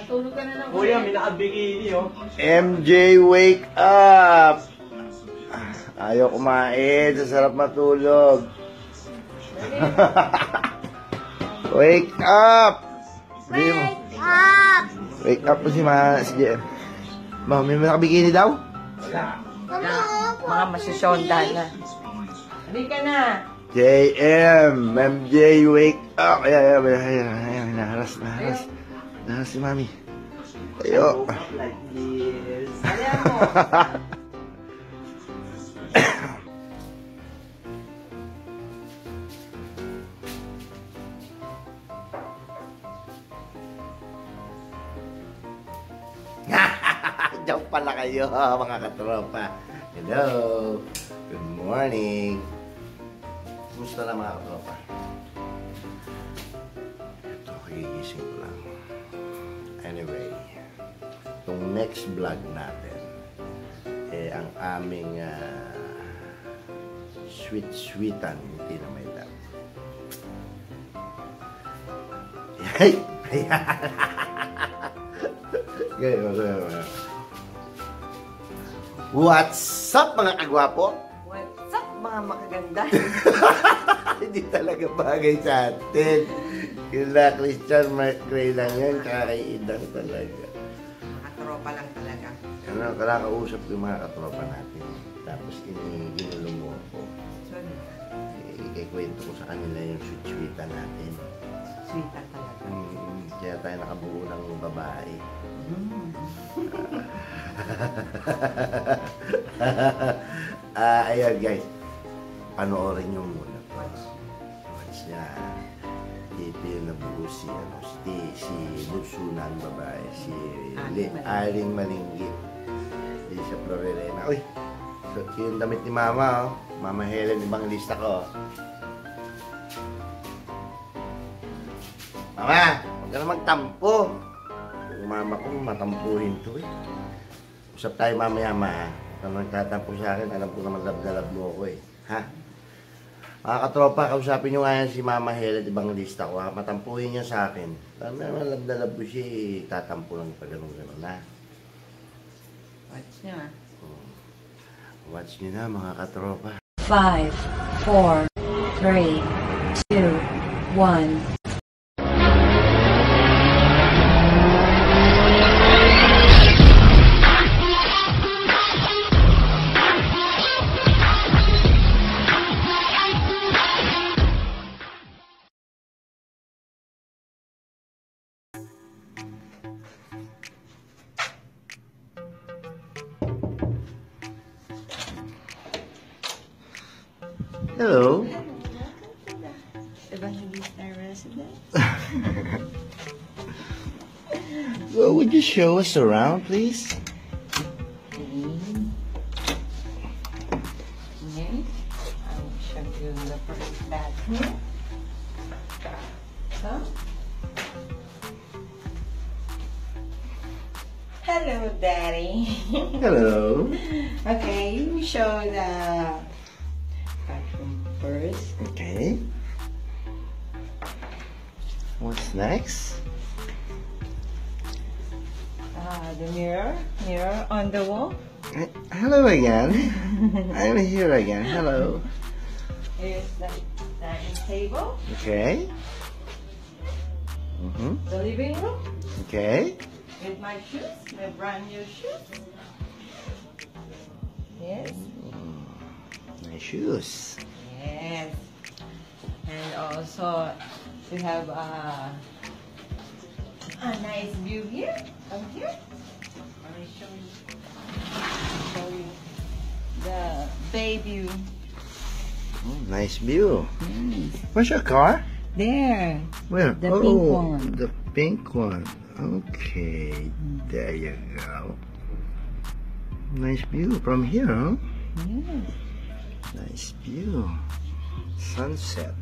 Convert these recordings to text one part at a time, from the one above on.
Matulog ka na lang. Kuya, may nakabikini, oh. MJ, wake up! Ayaw kumain, sasarap matulog. Wake up! Wake up! Wake up po si JM. Ma, may nakabikini daw? Mga masyashonda na. Halika na. JM, MJ, wake up! Ayan, naharas si mami. Ayo. Like this. Alam mo. Diyan pala kayo, mga katropa. Hello. Good morning. Kumusta na mga katropa? Ito, kagigising ko lang. Anyway, itong next vlog natin, ang aming sweet-sweetan, hindi na may dap. Ay! Ayan! What's up mga kagwapo? What's up mga makaganda? Hindi talaga bagay sa atin. Kila Christian McRae lang yan, kakaidang talaga. Mga tropa lang talaga. Ano, kalakausap ko yung mga katropa natin. Tapos ginulo mo ako. Sorry. Ikikwento ko sa kanila yung sweet-sweetan natin. Sweetan talaga. Kaya tayo nakabuo ng babae. Ayan guys, panoorin nyo muna. Watch niya. Dito yung nabuo si Bunsunan babae, si Aling Malinggit. Dito sa Florerena. Uy, so, yung damit ni Mama, oh. Mama Helen, ibang lista ko. Mama, huwag ka na magtampo. Yung mama ko, matampuhin to eh. Usap tayo mamaya-ma, ha? Kung nagtatampo sa akin, alam ko naman lab-dalab mo ako eh. Ha? Mga katropa, kausapin nyo nga yan si Mama Helen, ibang lista ko ha. Matampuhin niya sa akin. Alam naman lab-dalab ko siya eh. Tatampo lang pa ganun-ganun ha. Watch nyo ah. Watch nyo na mga katropa. 5, 4, 3, 2, 1. Hello. Evangelista resident. Well, would you show us around, please? Okay. I'll show you the first bathroom. So. Hello, Daddy. Hello. Okay, we show the bathroom first. Okay. What's next? The mirror on the wall. Hello again. I'm here again. Hello. Here's the dining table. Okay. The living room Okay. with my shoes, my brand new shoes. Yes. My shoes. Yes. And also we have a nice view here. Come here. Let me show you the bay view. Oh, nice view. Where's your car? There. Where? The pink one. The pink one. Okay. There you go. Nice view from here, huh? Yes. Nice view. Sunset.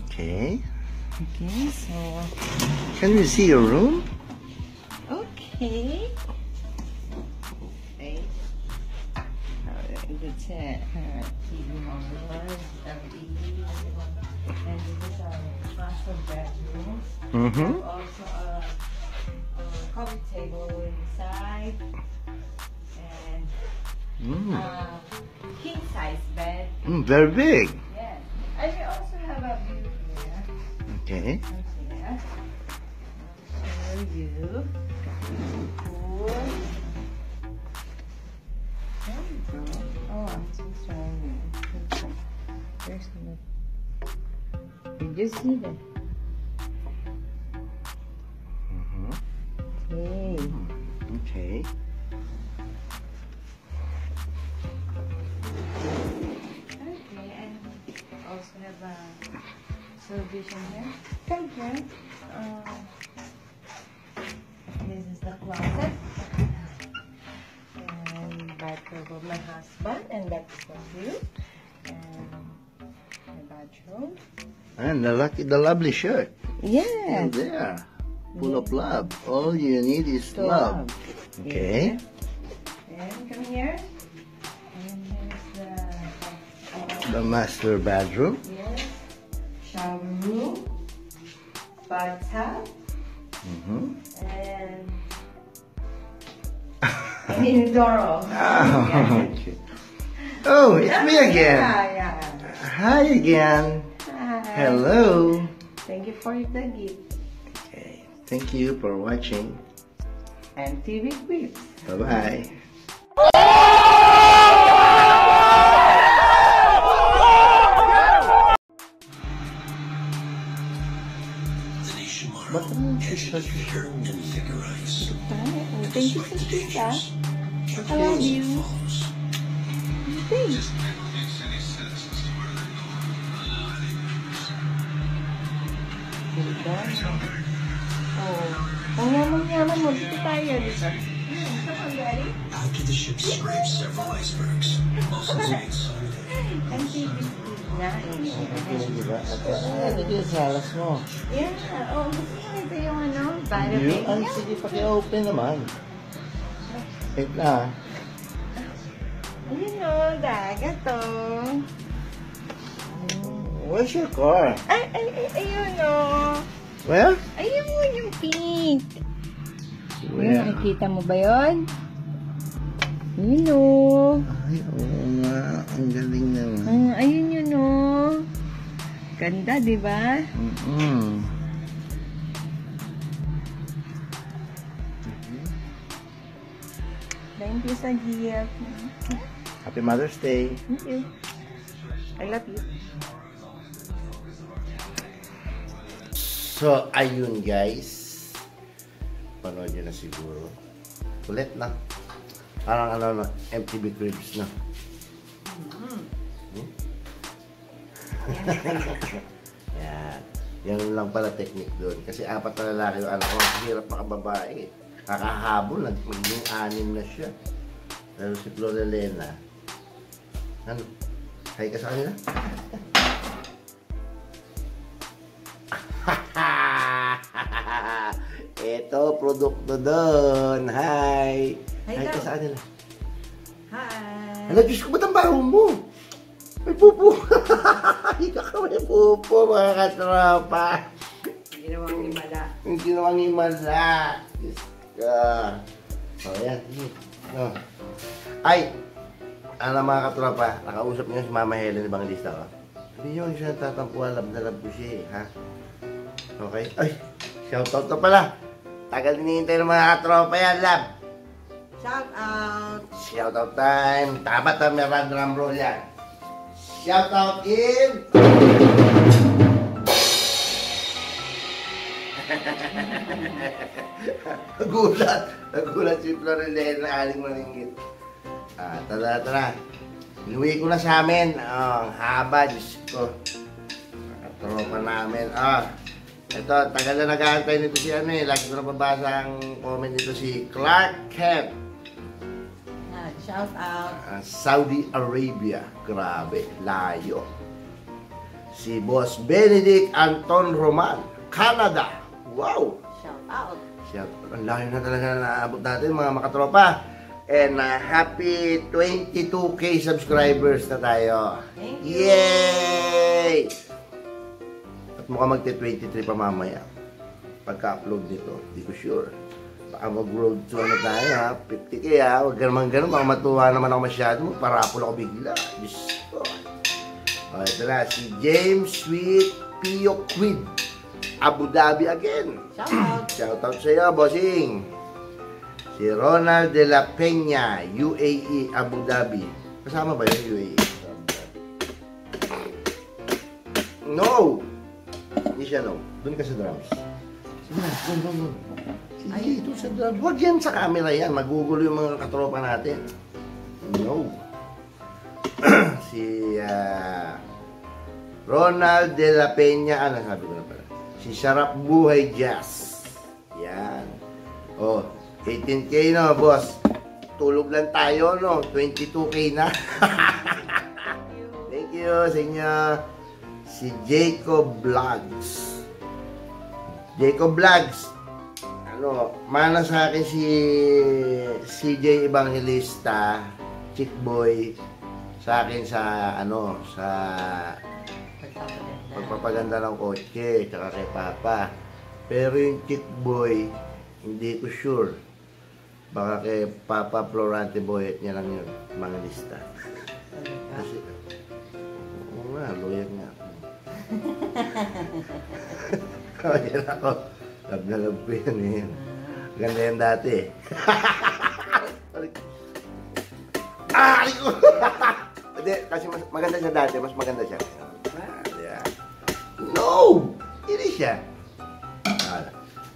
Okay. Okay, so Can we see your room? okay. Okay. That's it. TV monitors, LED, and this is our master bedroom. Also a coffee table inside, and king size bed. Very big. Yes. And we also have a view here. Okay. Here. I'll show you. Pool. There you go. Oh, I'm so sorry. There's no. You just see that. Okay. Okay. Okay, and also have a television here. Come here. This is the closet. And bathroom of my husband, and that is the view. And my bathroom. And the lovely shirt. Yes. There. Full of love. All you need is love. Okay. And come here. And here's The master bedroom. yes, shower room, bathtub, and indoor. Okay. Oh, it's me again. Yeah. Hi again. Hi. Hello. Thank you for the gift. Okay. Thank you for watching. And TV Quips. Bye-bye. Ba't naman siya Thank you so much. I love you. Thanks. Oh, ang yaman-yaman mo. Dito tayo, dito. Come on, Daddy. After the ship scraped several icebergs, most of the Ang TV na. Diba? Ito yung salas mo. Yeah. Oh, gusto mo ito yung ano? You? Battery. Sige, paki-open naman. Wait na. Ayun o, dagat o. Where's your car? Ayun o. Where? Ayun mo yung pink. Where? Nakikita mo ba yun? Ayun o. Ay, oo nga. Ang galing naman. Ayun yun o. Ganda, di ba? Thank you sa gift. Happy Mother's Day. Thank you. I love you. So, ayun guys. Panood nyo na siguro. Ulit na. Parang ano na, MTV Cribs na. Yan. Yan lang pala technique doon. Kasi 4 na lalaki yung anak ko. Hirap makababae. Kakahabol. Magiging 6 na siya. Pero si Florelena. Ano? Hi ka sa kanila? Ito, produkto doon. Hi! Hi Hi ka daw. sa kanila. Hi. Hala, Diyos ko, ba't ang baho mo? May pupo. Ika ka may pupo, mga katropa. Ginawang himala. Yung ginawang himala. Diyos ka. So, yan. No. Ay! Ano mga katropa, nakausap niyo si Mama Helen Evangelista ko. Sabi niyo, siya natatampuan, lab na lab ko siya ha? Okay? Ay! Shoutout na pala. Tagal hinihintay ng mga katropa yan, lab. Shout out. Shoutout time. Tama ta, may drum roll yan. Shoutout in... Nagulat si Florelena na aling maninggit. Tara. Inuwi ko na sa amin. Haba, Diyos ko. Katropa namin. Ito, tagal na nag-aantay nito si ano eh. Lagi ko nababasa ang comment nito si Clark Kent. Shout out. Saudi Arabia. Grabe, layo. Si Boss Benedict Anton Roman, Canada. Wow! Shout out. Ang layo na talaga na naabot natin mga makatropa. And happy 22K subscribers na tayo. Thank you. Yay! At mukhang magte-23 pa mamaya. Pagka-upload nito, hindi ko sure. Baka mag-road to ano tayo ha, 50K ha. Huwag ka naman ganun, baka matuwa naman ako masyado. Parapol ako bigla. Diyos ko. O, ito na, si James Sweet Pio Quid. Abu Dhabi again. Shout out. Shout out sa iyo, bossing. Si Ronald de la Peña, UAE, Abu Dhabi. Kasama ba yun, UAE? No! Hindi siya no. Doon ka sa drums. Sige, doon. Sige, doon sa drums. Huwag yan sa camera yan. Magugulo yung mga katropa natin. No. Si Ronald de la Peña. Ano sabi ko na pala? Si Sarap Buhay Jazz. Yan. Oh, 18K no, boss. Tulog lang tayo, no? 22K na. Thank you sa inyo. Si Jacob Vlogs. Jacob Vlogs. Ano, mana sa akin si CJ Evangelista, Chick Boy, sa akin sa, ano, sa pagpapaganda ng kotse, tsaka kay Papa. Pero yung Chick Boy, hindi ko sure. Baka kay Papa Florante Boyet niya lang yun, mga lista. Kasi, oo nga, lawyer nga ako. Kaya ako, love na love ko yun eh. Ganda yan dati eh. Ay ko! Hindi, kasi mas maganda siya dati, mas maganda siya. Yeah. No! Hindi siya.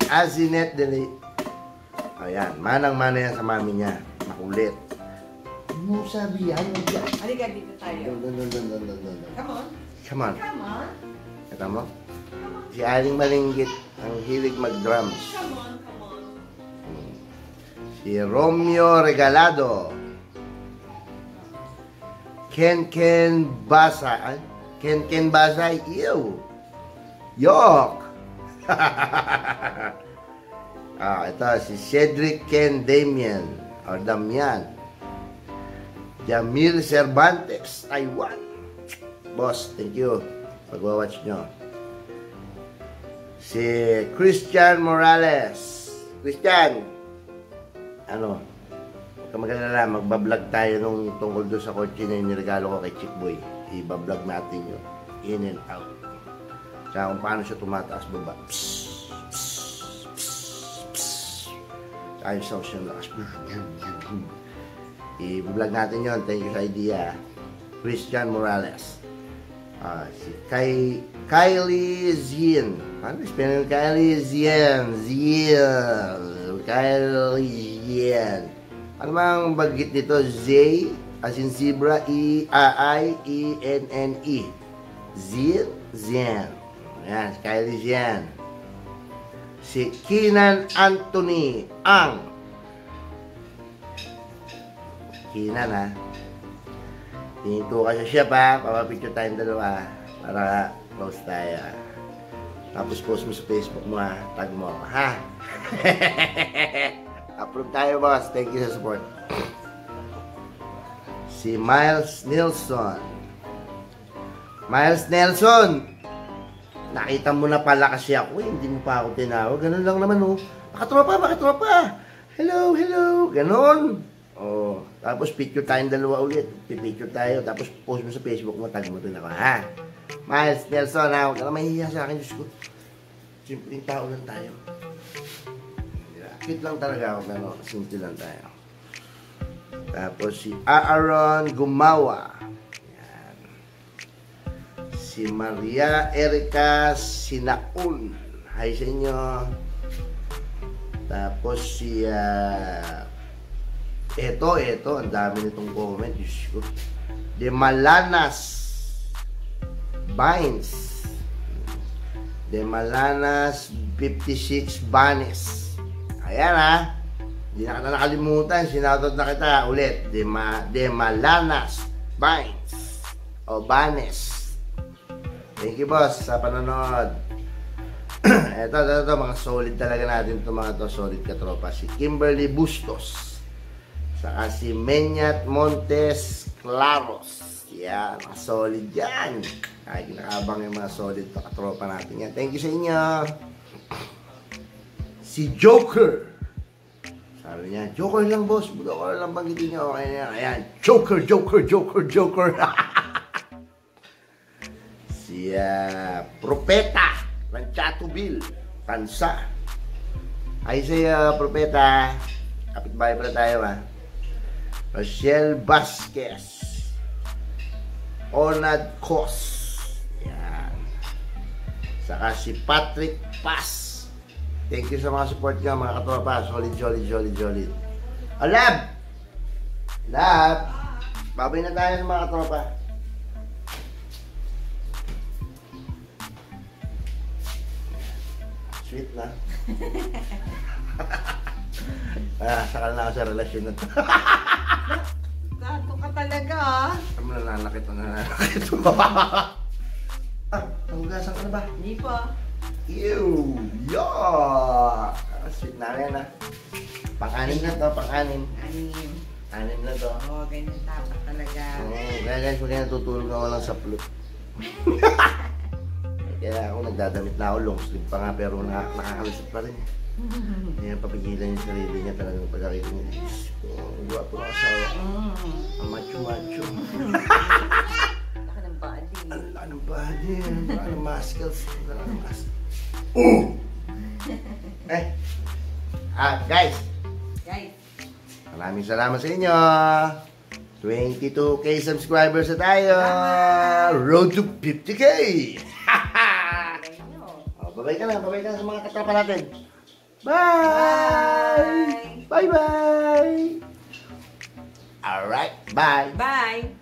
Azinet Deli. Ayan, manang-mana yan sa mami niya. Makulit. Mo sabi yan. Halika dito tayo. Dun. Come on. Come on. Come on. Kata mo? Si Aling Malinggit, ang hilig mag-drums. Come on. Si Romeo Regalado. Ken Basa. Ay? Ken Basa. Ew. Yok. Ito, si Cedric Ken Damian. O Damian. Jamil Cervantes, Taiwan. Boss, thank you. Pag-watch nyo. Si Christian Morales. Christian, ano, huwag ka mag-alala, magbablog tayo nung tungkol doon sa kotse na yung niregalo ko kay Chick Boy. Ibablog natin yun. In and out. Tsaka kung paano siya tumataas baba. Tsaka yung sauce yung lakas. I-vlog natin yun. Thank you sa idea. Christian Morales. Si Kylie Zien. Paano spelling Kylie Zien? Kylie Zien. Ano bang bagit nito? Z, as in zebra, I-E-N-N-E. Zien. Ayan, si Kylie Zien. Si Kinan Anthony Ang. Kinan ha. Tinito ka siya pa. Papapicture tayong dalawa. Para close tayo. Tapos post mo sa Facebook mo ha. Tag mo ako ha. Approve tayo boss. Thank you sa support. Si Miles Nelson. Miles Nelson! Nakita mo na pala kasi ako eh. Hindi mo pa ako tinawag. Ganun lang naman oh. Bakatropa! Hello! Ganon. Oh, tapos picture tayong dalawa ulit. Pipicture tayo. Tapos post mo sa Facebook mo. Tag mo din ako ha. Miles Nelson ha. Huwag ka na mahihiya sa akin. Diyos ko. Simpleng tao lang tayo. Cute lang talaga ako. Pero simple lang tayo. Tapos si Aaron Gumawa. Yan. Si Maria Erika Sinaun. Hi sa inyo. Tapos si Eto, ang dami nitong comment. Diyos ko. De Malanas Vines. De Malanas 56 Banes. Ayan ha. Hindi na kita nakalimutan. Sinoutout na kita ulit. De Malanas Vines. O Banes. Thank you boss sa panonood. Ito, mga solid talaga natin itong mga to. Solid katropa. Si Kimberly Bustos. Saka si Menyat Montes Claros. Yan, mga solid yan. Ay, kinakabang yung mga solid na katropa natin yan. Thank you sa inyo. Si Joker. Sabi niya, Joker lang boss. Joker lang banggitin niyo. Okay na yan. Ayan, Joker, Joker, Joker, Joker. Si Propeta ng Chatubil, Tansa. Ay si Propeta. Kapitbahay pala tayo ha. Rochelle Vasquez. Onad Cos. Yan. Saka si Patrick Paz. Thank you sa mga support nyo, mga katropa. Solid, solid, solid, solid. Lab! Lab! Babay na tayo sa mga katropa. Sweet na. Sakal na ako sa relasyon na to. Gato ka talaga ah. Ano nananakit mo, nananakit mo. Nahugasan ka na ba? Hindi pa. Ew! Yeah! Sweet na yan ah. Pang-anim na to, pang-anim. Anim. Anim na to. Oo, ganyan dapat talaga. Kaya guys, pag natutulog na walang saplot. Kaya ako nagdadamit na ako, long sleeve pa nga, pero nakakalusot pa rin. Kaya papigilan yung sarili niya talagang pagkakita niya. Ang guwapo ng asawa. Ang macho-macho. Laka ng body. Ang laki ng body. Ang laki ng muscles. Ang laki ng muscles. Guys. Guys. Maraming salamat sa inyo. 22K subscribers na tayo. Road to 50K. Babay ka na sa mga katropa natin. Bye! Bye-bye! Alright, bye! Bye!